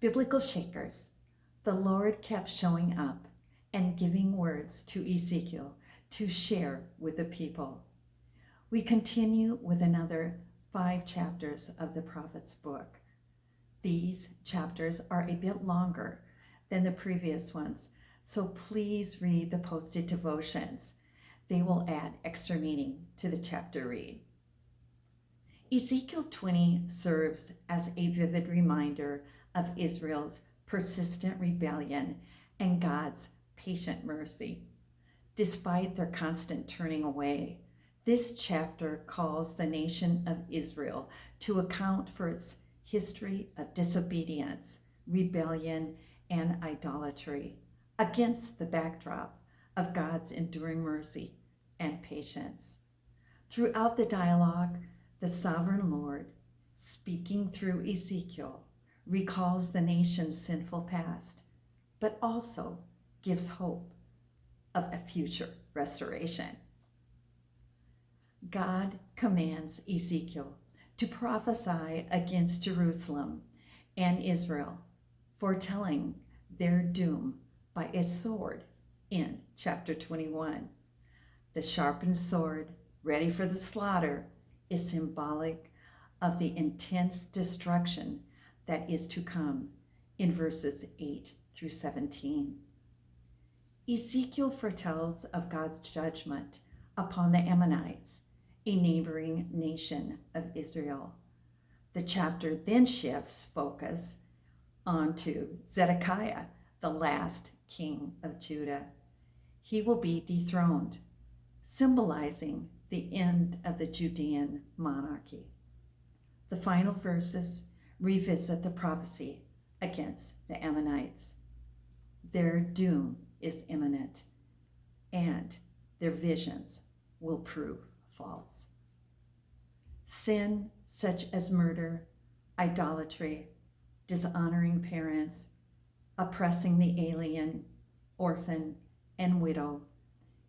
Biblical shakers. The Lord kept showing up and giving words to Ezekiel to share with the people. We continue with another 5 chapters of the prophet's book. These chapters are a bit longer than the previous ones, so please read the posted devotions. They will add extra meaning to the chapter read. Ezekiel 20 serves as a vivid reminder of Israel's persistent rebellion and God's patient mercy. Despite their constant turning away, this chapter calls the nation of Israel to account for its history of disobedience, rebellion, and idolatry against the backdrop of God's enduring mercy and patience. Throughout the dialogue, the sovereign Lord, speaking through Ezekiel, recalls the nation's sinful past, but also gives hope of a future restoration. God commands Ezekiel to prophesy against Jerusalem and Israel, foretelling their doom by a sword in chapter 21. The sharpened sword, ready for the slaughter, is symbolic of the intense destruction that is to come in verses 8 through 17. Ezekiel foretells of God's judgment upon the Ammonites, a neighboring nation of Israel. The chapter then shifts focus onto Zedekiah, the last king of Judah. He will be dethroned, symbolizing the end of the Judean monarchy. The final verses revisit the prophecy against the Ammonites. Their doom is imminent, and their visions will prove false. Sin such as murder, idolatry, dishonoring parents, oppressing the alien, orphan, and widow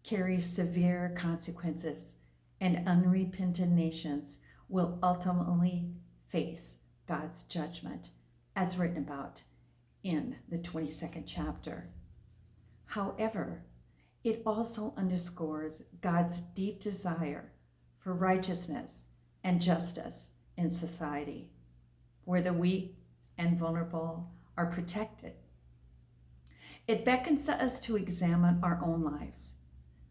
carries severe consequences, and unrepentant nations will ultimately face God's judgment, as written about in the 22nd chapter. However, it also underscores God's deep desire for righteousness and justice in society, where the weak and vulnerable are protected. It beckons us to examine our own lives,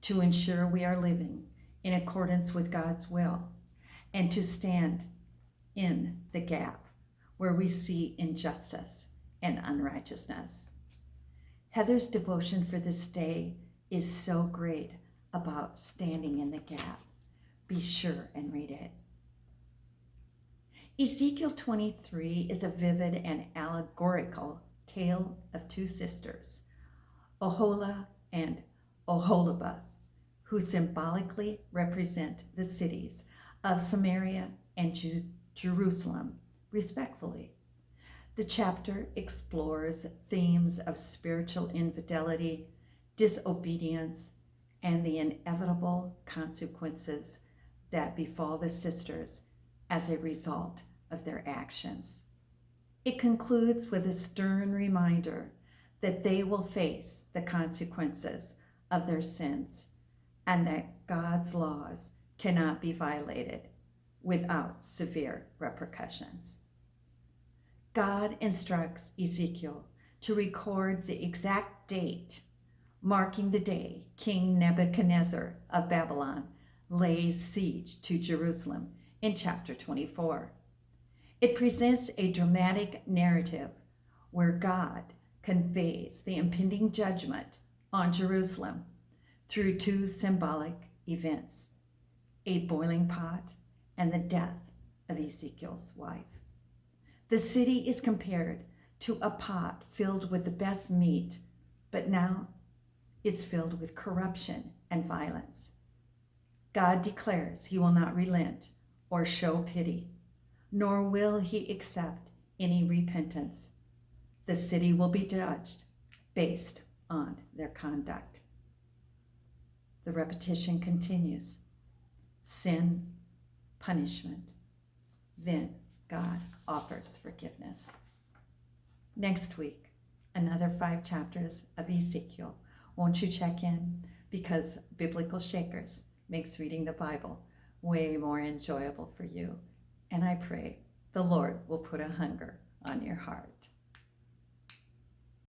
to ensure we are living in accordance with God's will, and to stand in the gap where we see injustice and unrighteousness. Heather's devotion for this day is so great about standing in the gap. Be sure and read it. Ezekiel 23 is a vivid and allegorical tale of 2 sisters, Oholah and Oholibah, who symbolically represent the cities of Samaria and Jerusalem, respectively. The chapter explores themes of spiritual infidelity, disobedience, and the inevitable consequences that befall the sisters as a result of their actions. It concludes with a stern reminder that they will face the consequences of their sins, and that God's laws cannot be violated without severe repercussions. God instructs Ezekiel to record the exact date marking the day King Nebuchadnezzar of Babylon lays siege to Jerusalem in chapter 24. It presents a dramatic narrative where God conveys the impending judgment on Jerusalem through 2 symbolic events, a boiling pot and the death of Ezekiel's wife. The city is compared to a pot filled with the best meat, but now it's filled with corruption and violence. God declares he will not relent or show pity, nor will he accept any repentance. The city will be judged based on their conduct. The repetition continues. Sin, punishment. Then God offers forgiveness. Next week, another 5 chapters of Ezekiel. Won't you check in? Because Biblical Shakers makes reading the Bible way more enjoyable for you. And I pray the Lord will put a hunger on your heart.